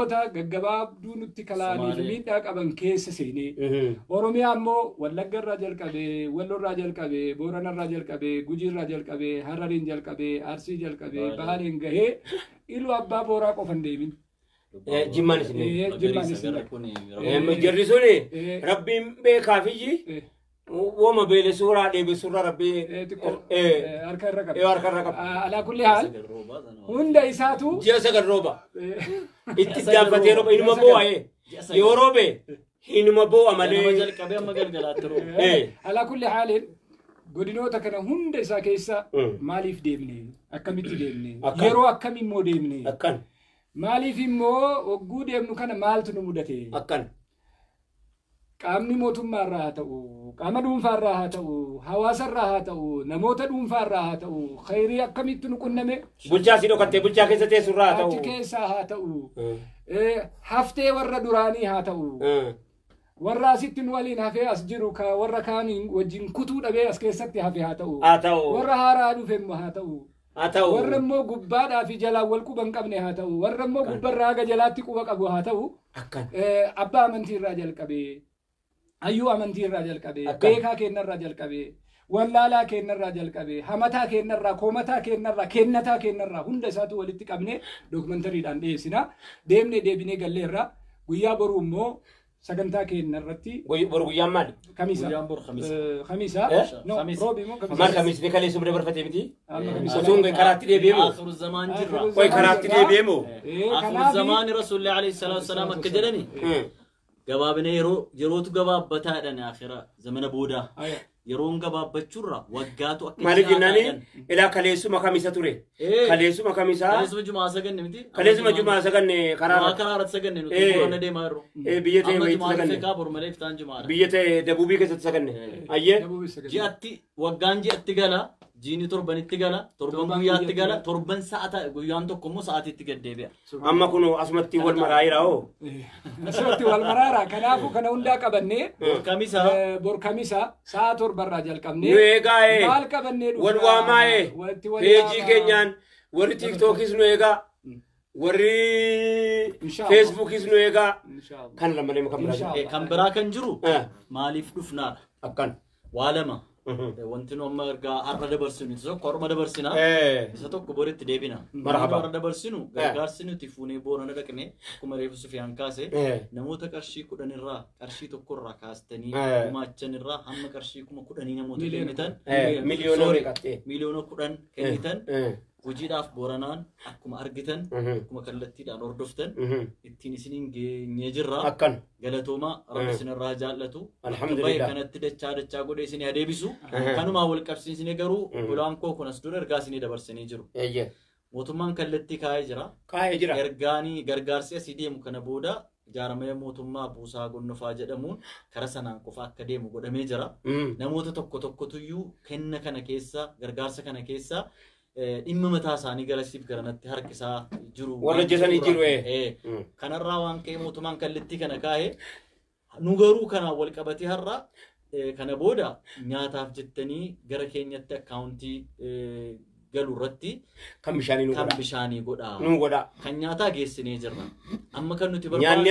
godinoota gaggabaabduu nutti kalaanii fi miidhaa qaban keessa seenee Oromiyaa immoo Wallagga irraa jalqabee Walloo irraa jalqabee Boorana irraa jalqabee Gujii irraa jalqabee Harariin jalqabee Arsii jalqabee Baaleen gahee Iluu Abbaa Booraa qofan deemin. Jimmaan isin jarri suni rabbiin beekaa fi وما بين سورة دي بسورة ربي أركان رقب أركان رقب على كل حال هندا إساتو جالس الروبا اتجاه فتيرو إنما بوا يوروبي إنما بوا مالي على كل حال godinoota kana hunda isaa keessa maaliif deemne akkamitti deemne yeroo akkamii immoo deemne akkan maaliif immoo ogguu deemnu kana maaltu nu mudate akkan qaamni mootummaarraa haa ta'u qaama dhuunfaarraa haa ta'u hawaasarraa haa ta'u namoota dhuunfaarraa haa ta'u khayrii akkamitti nu qunname bulchaa si dhokattee bulchaa keessa teessurraa haa ta'u achi keessaa haa ta'u haftee warra duraanii haa ta'u warra asitti nu waliin hafee as jiru ka warra kaaniin wajjin kutuu dhabee as keessatti hafe haa ta'u warra haaraa dhufe immoo haa ta'u warra immoo gubbaadhaa fi jalaan wal quba hin qabne haa ta'u warra immoo gubbarraa haga jalaatti quba qabu haa ta'u abbaa amantiirraa jalqabee hayyuu amantiirraa jalqabee beekaa kennarraa jalqabee wallaalaa kennarraa jalqabee hamataa kennarraa koomataa kennarraa kennataa kennarraa hunda isaatu walitti qabne dookumantariidhaan dhiyeessina deemnee deebinee galleerra guyyaa boruu immoo sagantaa kennarratti boru guyyaan maali kamisa kamisa no roobi mo kamisa maal kamis ne kale sumre barfate miti usun karaatti deebi'emu akhir zaman jirra koy karaatti deebi'emu akhir zaman rasuulli alayhi salatu wasalam akka jedhani gabaabine yerootu gabaabbataadhaan akhira zamana booda yeroon gabaabbachurra waggaatu akka maaliif jennani ila kaleessuma kamisa ture kaleessuma kamisa kaleessuma jumaa saganne miti kaleessuma jumaa saganne karaara saganne nuti boorana deemaa jirru biyya ta'e wayitti saganne ka bormalee fitaan jumaa biyya ta'e dabuubii keessatti saganne ayyee ji'atti waggaan ji'atti gala jiini torbanitti gala torban guyyaatti gala torban sa'ata guyyaan tokko immoo sa'aatitti gad deebi'a amma kun asumatti wal maraayira oo asumatti wal maraara kanaafu kana hundaa qabannee bor kamisa sa'a torbarraa jalqabnee nu eegaa maal qabannee wal waamaa'e peejii keenyaan warri tiiktookis nu eegaa warri feesbuukis nu eegaa kan lamalee kan biraa kan jiru maaliif dhufnaadha akkan waa lama wanti nu amma ergaa har'a dabarsinu isa tokko har'uma dabarsina isa tokko boritti deebina har'a dabarsinu gargaarsi nuti fuunee boorana dhaqne akkuma reefu Sufiyaan kaase namoota qarshii 10 irraa qarshii tokko irraa kaastanii gumaachan irraa hamma qarshii 10 namoota kennitan miliyoona 10 kennitan hojiidhaaf booranaan akkuma argitan akkuma kallattiidhaan hordoftan ittiin isiniin geenyee jirra galatooma rabbi isinirraa jaallatu alhamdulillah kanatti dachaa godhee isinii adeebisu kanumaa wal qabsiisnee garuu bulaan koo kun as dura ergaa isinii dabarsanii jiru mootummaan kallattii kaa'ee jira ergaanii gargaarsi asii deemu kana booda ijaaramee mootummaa buusaa gonnofaa jedhamuun kara sanaan qofa akka deemu godhamee jira namoota tokkotuyyuu kenna kana keessa gargaarsa kana keessa dhimma mataa isaanii garasiif garanatti harkisaa jiru warra jetanii jiru kanarraa waan ka'e mootummaan kallattii kana kaa'e nu garuu kanaan wal qabatee har'a kana booda nyaataaf jettanii gara keenyatti akkaawuntii galu irratti kan bishaanii godha kan nyaataa geessinee jirra amma kan nuti barbaadu nyaanni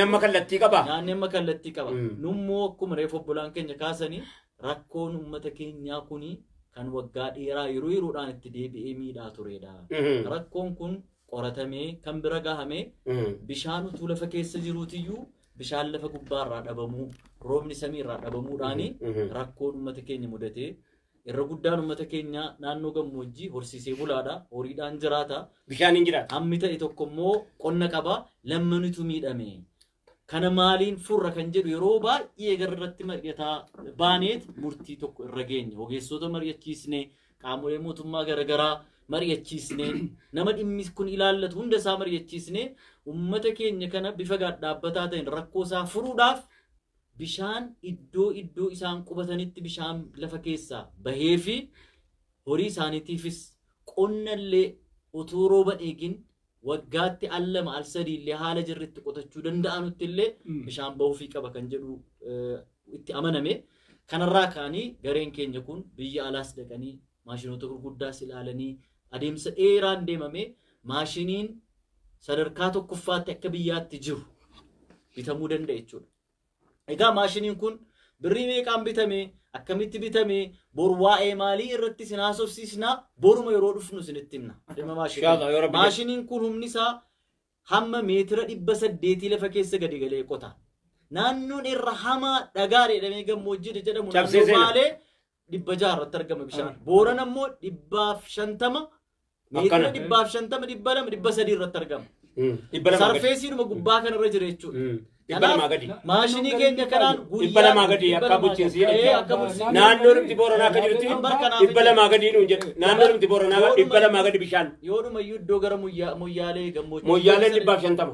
amma kallattii qaba nummoo akkuma reefu obbolaan keenya kaasanii rakkoon uummata keenyaa kunii kan waggaa dheeraa yeroodhaan itti deebi'ee miidhaa turedha rakkoon kun qoratamee kan bira gahamee bishaan utuu lafa keessa jiruutiyyuu bishaan lafa gubbaarraa dhabamuu roobni samiirraa dhabamuudhaani rakkoon uummata keenya mudatee irra guddaan uummata keenya naannoo gammoojjii horsiisee bulaadha horiidhaan jiraata bishaan hin jiraata hammi ta'e tokko immoo qonna qaba lammanitu miidhame kana maaliin furra kan jedhu yeroo baay'ee garratti mari'ataa baaneet murtii tokko irra geenya ogeessota mari'achiisne qaamolee mootummaa garagaraa mari'achiisne nama dhimmi kun ilaallatu hunda isaa mari'achiisne uummata keenya kana bifa dhaabbataa ta'een rakkoo isaa furuudhaaf bishaan iddoo isaan qubatanitti bishaan lafa keessaa bahee fi horii isaaniitiifis qonnallee utuu rooba eegin waggaatti allama al sadii illee haala jirritti qotachuu danda'anutti illee bishaan bahuu qaba kan jedhu itti amaname kanarraa kaanii gareen keenya kun biyya alaas dhaqanii maashinoota gurguddaas ilaalanii adeemsa dheeraan deemame maashiniin sadarkaa tokkoffaatti akka biyyaatti jiru bitamuu danda'a jechuudha. Egaa maashiniin kun birrii meeqaan bitame akkamitti bitame boru waa'ee maalii irratti sin haasofsiisnaa boruma yeroo dhufnu isinitti himna. Maashiniin kun humni isaa hamma meetira 800 lafa keessa gadi galee qota. Naannoon irra hamaa dhagaa jedhamee gammoojjii jedhamu naannoo Baalee 600 irratti argama bishaan. Booran ammoo 150 meetira 150 200 irratti argama. Sarfeesiinuma gubbaa kanarra jira jechuudha. Maashinii keenya kanaan guyyaa 200 gadi akka bulchiinsi naannoo nuti Booranaa akka jirutti 200 gadi nuun jedhu naannoo nuti Booranaa 200 gadi bishaan yoodhuma iyyuu iddoo gara Moyyaalee gammoojjii Moyyaaleen 150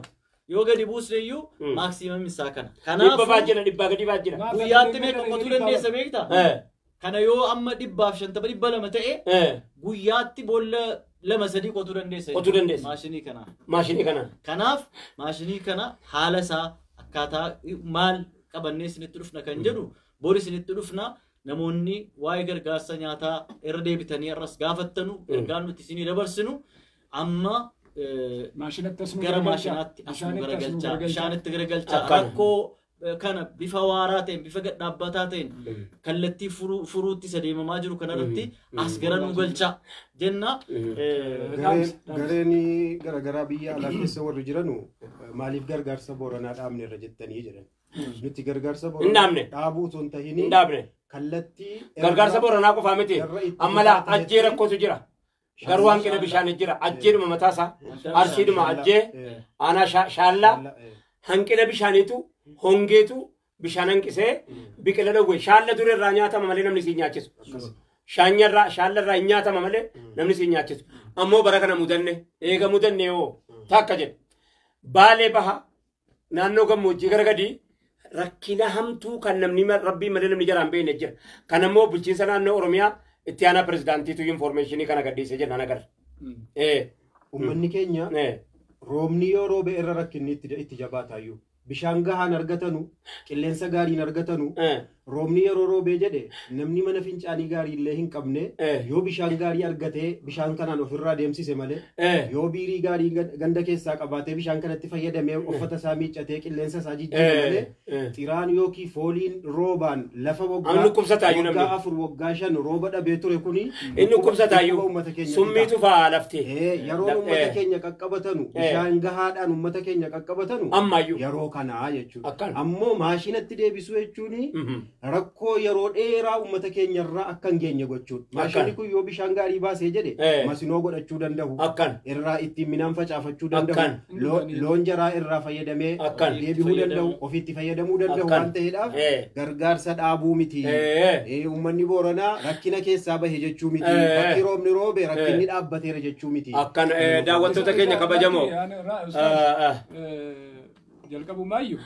yoo gadi buusne iyyuu maaksiimam isaa kana. Kanaaf 100 gadi baajjira guyyaatti meeqa qotuu dandeessa beektaa? Kana yoo amma 150 200 ta'e guyyaatti boolla 2-3 qotuu dandeessa maashinii kana. Kanaaf maashinii kana haala isaa akkaataa maal qabannee isinitti dhufna kan jedhu bori isinitti dhufna. Namoonni waa'ee gargaarsa nyaataa irra deebitanii arras gaafattanu ergaan nuti isinii dabarsinu amma gara maashinaatti asuma garagalchaa bishaanitti garagalchaa rakkoo kana bifa waaraa ta'een bifa gadhaabbataa ta'een kallattii furuutti isa deemamaa jiru kanarratti as gara nu galchaa jenna. Gareen garaagaraa biyya alaa keessa warri jiranu maaliif gargaarsa Booranaa dhaabne irra jettanii jedhan. Nuti gargaarsa Booranaa dhaabuu osoo hin tahin kallattii gargaarsa Booranaa qofaa miti ammalaa ajjee rakkootu jira. Garuu hanqina bishaanii jira. Ajjeedhuma mataasaa arsiidhuma ajjee aanaa shaallaa hanqina bishaaniitu hongeetu bishaan hanqisee biqila dhowwe shaalla dur irraa nyaatama malee namni si nyaachisu. Shaalla irraa nyaatama malee namni si nyaachisu. Ammoo bara kana mudanne eega mudanne yoo takka jedhe Baalee baha naannoo gammoojjii gara gadii rakkina hamtuu kan namni rabbii malee namni jaraan beekne jira. Kan ammoo bulchiinsa naannoo Oromiyaa itti aanaa pirezidaantiitu infoormeeshinii kana gadhiisee jennaan agarra. Uummanni keenya roobni yoo roobe irra rakkinni itti jabaataayyuu. Bishaan gahaan argatanu qilleensa gaariin argatanu roobni yeroo roobee jedhe namni mana fincaanii gaarii illee hin qabne yoo bishaan gaarii argatee bishaan kanaan ofirraa deemsise malee yoo biirii gaarii ganda keessaa qabaatee bishaan kanatti fayyadamee uffata isaa miiccatee qilleensa isaa jijjiirre malee xiraan yookiin fooliin roobaan lafa waggaa 4 waggaa 5 rooba dhabee ture kuni inni qubsataayyuu summiitu fa'aa laftee yeroo uummata keenya qaqqabatanu bishaan gahaadhaan uummata keenya qaqqabatanu yeroo kanaa jechuudha. Ammoo maashinatti deebisuu jechuun rakkoo yeroo dheeraa uummata keenya irraa akka hin geenye gochuudha. Maashinni kun yoo bishaan gaarii baasee jedhe masinoo godhachuu danda'u. Irraa ittiin midhaan facaafachuu danda'u. Loon jaraa irraa fayyadamee deebihuu danda'u. Ofiitti fayyadamuu danda'u waan ta'eedhaaf gargaarsa dhaabuu miti. Uummanni Booranaa rakkina keessaa bahe jechuu miti. Bakki roobni roobe rakkinni dhaabbateera jechuu miti. Akkan daawwattoota keenya kabajamoo. jalqabumaayyuu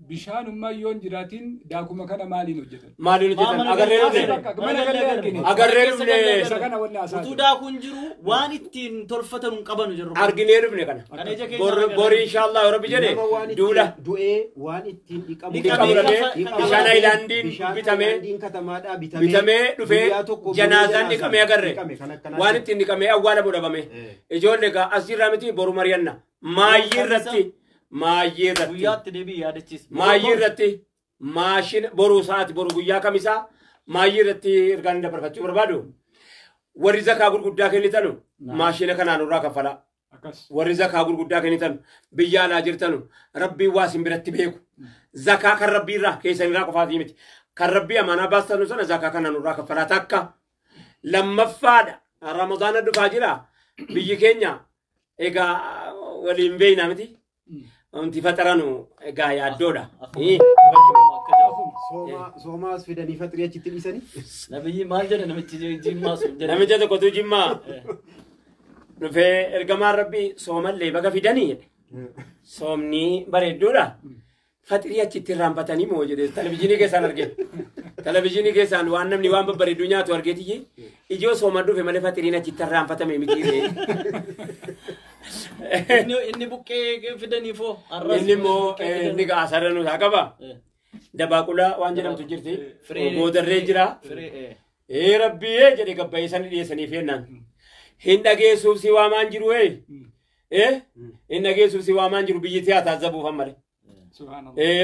bishaanummaa yoon jiraatiin daakuma kana maaliin hojjetan? Maaliin hojjetan? Agarree dhufne. Utuu daakuun jiru waan ittiin tolfatan hin qabanu jiru. Arginee dhufne kana. Borii inshaallah yoo rabbi jedhe duula. Du'ee waan ittiin dhiqamee bishaan ayilaandiin bitamee dhufee janaazaan dhiqamee agarre. Waan ittiin dhiqamee awwaalamu dhabame. Ijoollee asirraa miti boru mari'anna. Maayyii irratti. Guyyaatti deebii yaadachiis. Maayyii irratti maashina boruu sa'aati boru guyyaa kamisaa maayyii irratti ergaan dabarfachuu barbaadu. Warri zakaa gurguddaa kennitanu maashina kanaan irraa kaffala. Warri zakaa gurguddaa kennitanu biyya alaa jirtanu rabbiin waa isin biratti beeku. Zakaa kan rabbii irraa keessan irraa qofaatii miti. Kan rabbii amaanaa baastanu sana zakaa kanaan irraa kaffalaa takka. Lammaffaadha. Ramadaana dhufaa jira. Biyyi keenya egaa waliin beeyna miti. Wanti faxaranu egaa yaaddoodha. Soomaas fidanii faxirii achitti dhiisanii. Nabiyyi maal jedhe namichi jimmaa sun jedhe. Namicha tokkotu jimmaa dhufee ergamaan rabbii soomallee baga fidanii jedhe. Soomni bareedduudha. Faxirii achitti irraanfatanii moo jedhe televizyiinii keessaan arge. Televizyiinii keessaan waan namni waan babbareedduu nyaatu argeetiyye ijoo sooman dhufe malee faxiriin achitti irraanfatame miti. Inni buqqee fidaniifoo inni immoo inni gaasarra haa qaba. Dabaaqulaa waan jedhamtu jirti. Goodarree jira. Rabbii jedhe gabbaa'ee sani dhiyeessaniif jennaan. Hin dhageessuuf si waamaan jiru إن جيسو سوى ما نجرو بيجي تعذبوا فمالي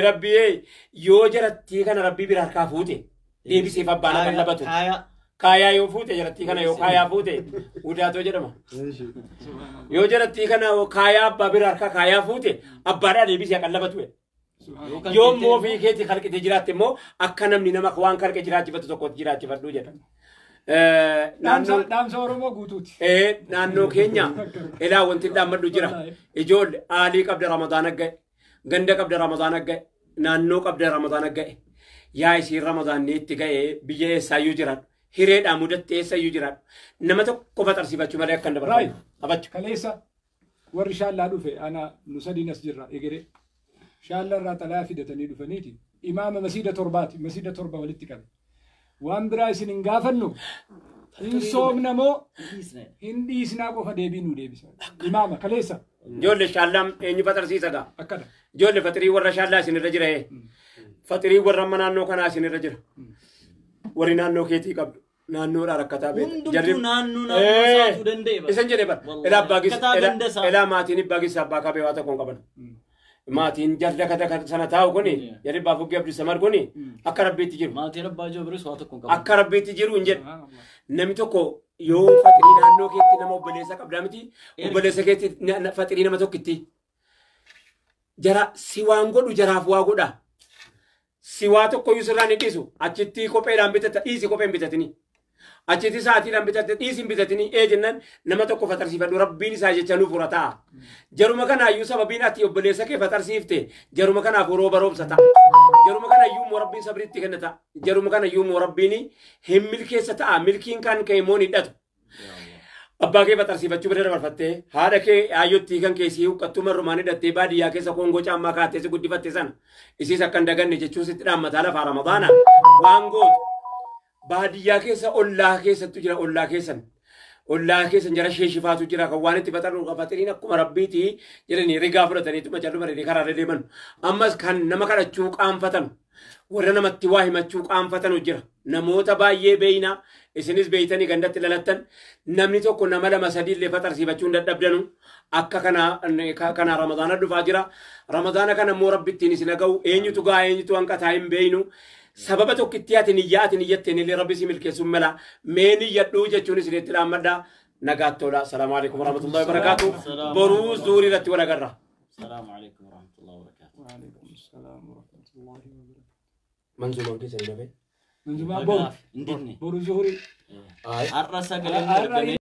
ربي يو جرتي كان ربي بركة فوتي دي بيسي فبانا كان لبتو كايا يو فوتي جرتي كان يو كايا فوتي ودا تو جرما يو جرتي كان كايا بركة كايا فوتي أبارا دي بيسي كان لبتو يوم مو في كيتي خلق تجرات مو أكنم نينما خوان خلق تجرات فتو كوت جرات فتو جرا نام سورمو غوتوت نانو كينيا إلا وانت دام جرا إجول آلي قبل رمضان جاي غندا قبل رمضان جاي نانو قبل رمضان جاي يا يصير رمضان نيت جاي بيجي سايو جرا هيرد عمودة سايو جرا نمتو كوفا ترسيبا شمالك كندا راي أبتش كليسا ورشال لا دوفي أنا نسدي ناس جرا إجري شال لا تلافي دتني دفنيتي إمام مسجد ترباتي مسجد تربة ولتكن وان براي سنين غافنو إن صوم نمو هندي سناقو فديبينو ديبسا إمام كليسا جول شالام إني فتر سيسا أكدا جول فتري ورا شالا سن رجره فتري ورا منانو كنا سن رجره ورينانو كيتي قبل نانو ركعتا بيت جرب نانو ساتو دندي إسن جرب إلا باقيس إلا ماتيني باقيس باقا بيواتا كون قبل ماتين جرد كذا سنة تاو كوني جرب بافو جاب سمر كوني أكرب بيت جرو ماتين باجو بريس واتو كون قبل أكرب بيت جرو إنجر نمتو كو يو فتري نانو كيتي نمو بليسا قبلامتي وبليسا كيتي فتري نمتو كيتي جرا سيوانغو دو جراف واغو دا سيواتو كو يسراني كيسو أجتي كو بيرام بيتتا إيسي كو بيرام بيتتني أجتي ساعتي رام بيتتا إيسي بيتتني جنن نمتو كو فتر سيفا ربي ساجي چلو فرطا جرو مكان أيو سبا بيناتي وبليسا كي فتر سيفتي جرو مكان أفورو بروب ستا جرو مكان أيو مربي سبريتي كنتا جرو مكان أيو مربيني هم ملكي ستا ملكين كان كيموني داتو أبا كي فتر سيفا چوبرر برفته هذا كي أيو تيغن كيسيو كتومر روماني داتي بادي يا كيسا كونغو چاما كاتي سي قد فتي سن إسي سكن دغن نجي چوسي ترام مطالة فارمضانا وانغو baadiyyaa keessa ollaa keessattu jira ollaa keessa jara sheeshifaatu jira kan waan itti fataru qafataniin akkuma rabbiiti jedhanii rigaa fudhatanii tuma jallu marii karaa deeman ammas kan nama kadhachuu qaanfatan warra namatti waa himachuu qaanfatanu jira namoota baay'ee beeyna isinis beeytanii gandatti lalattan namni tokko nama lama sadii illee fatarsiifachuun dadhabdanu akka kana ramadaana dhufaa jira ramadaana kana immoo rabbittiin isin aga'u eenyutu gaa eenyutu hanqataa hin beeynu سبب تو كتياتي نياتي نيتي نيلي ربي سيميل كيسو ملا ميني يدو جاتشوني سيدي تلام مدى نقاتولا السلام عليكم ورحمة الله وبركاته بروز دوري رتي ولا قرة السلام عليكم ورحمة الله وبركاته وعليكم السلام ورحمة الله وبركاته منزوم ودي سيدي منزوم بروز زهري الرسا قلنا